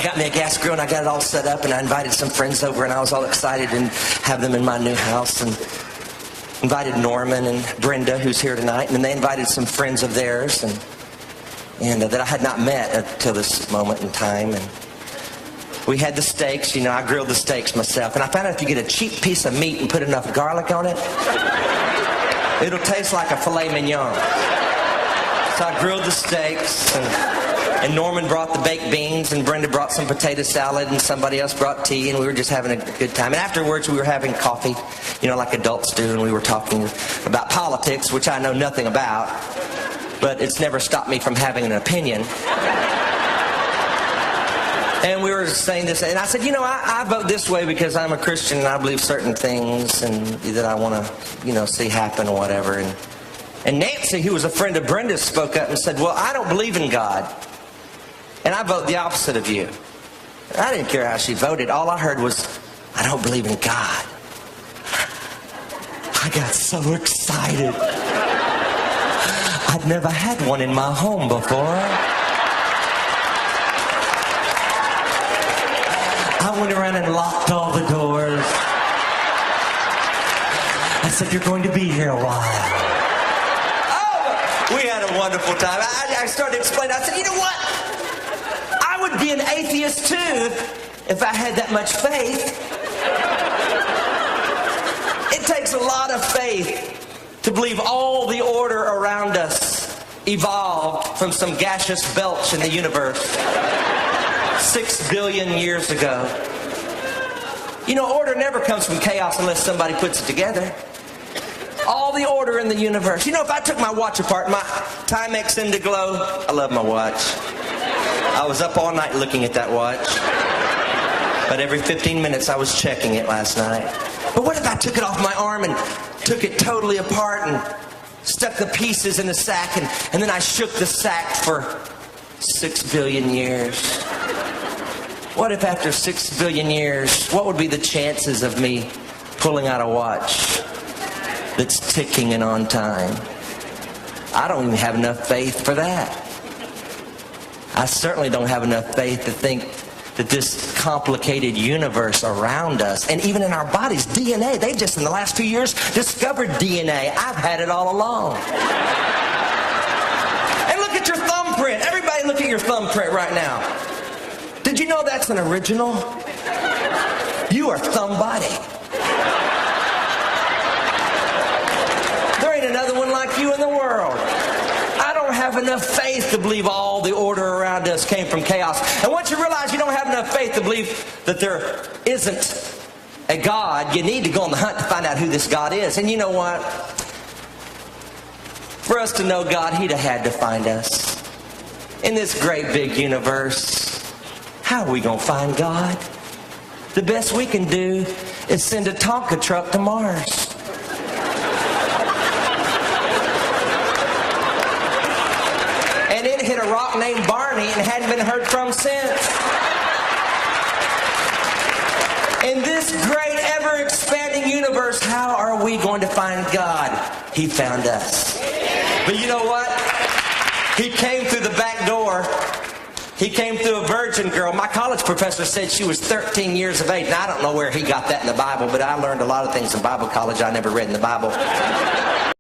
I got me a gas grill and I got it all set up, and I invited some friends over, and I was all excited and have them in my new house, and invited Norman and Brenda, who's here tonight, and then they invited some friends of theirs and that I had not met until this moment in time. And we had the steaks. You know, I grilled the steaks myself, and I found out if you get a cheap piece of meat and put enough garlic on it, it'll taste like a filet mignon. So I grilled the steaks, and Norman brought the baked beans, and Brenda brought some potato salad, and somebody else brought tea, and we were just having a good time. And afterwards, we were having coffee, you know, like adults do, and we were talking about politics, which I know nothing about, but it's never stopped me from having an opinion. And we were saying this, and I said, you know, I vote this way because I'm a Christian, and I believe certain things, and that I want to, you know, see happen or whatever. And Nancy, who was a friend of Brenda's, spoke up and said, well, I don't believe in God, and I vote the opposite of you. I didn't care how she voted. All I heard was, I don't believe in God. I got so excited. I'd never had one in my home before. I went around and locked all the doors. I said, you're going to be here a while. Oh, we had a wonderful time. I started explaining. I said, you know what? I would be an atheist too if I had that much faith. It takes a lot of faith to believe all the order around us evolved from some gaseous belch in the universe 6 billion years ago. You know, order never comes from chaos unless somebody puts it together. All the order in the universe. You know, if I took my watch apart, my Timex Indiglo, I love my watch. I was up all night looking at that watch. But every 15 minutes I was checking it last night. But what if I took it off my arm and took it totally apart and stuck the pieces in a sack, and then I shook the sack for 6 billion years? What if after 6 billion years, what would be the chances of me pulling out a watch that's ticking and on time? I don't even have enough faith for that. I certainly don't have enough faith to think that this complicated universe around us, and even in our bodies, DNA, they just in the last few years discovered DNA. I've had it all along. And look at your thumbprint. Everybody look at your thumbprint right now. Did you know that's an original? You are somebody. There ain't another one like you in the world. I don't have enough faith to believe all the order around us came from chaos. And once you realize you don't have enough faith to believe that there isn't a God, you need to go on the hunt to find out who this God is. And you know what? For us to know God, He'd have had to find us. In this great big universe, how are we going to find God? The best we can do is send a Tonka truck to Mars. And it hit a rock named Barney and hadn't been heard from since. In this great, ever-expanding universe, how are we going to find God? He found us. But you know what? He came through the back door. He came through a virgin girl. My college professor said she was 13 years of age. Now, I don't know where he got that in the Bible, but I learned a lot of things in Bible college I never read in the Bible.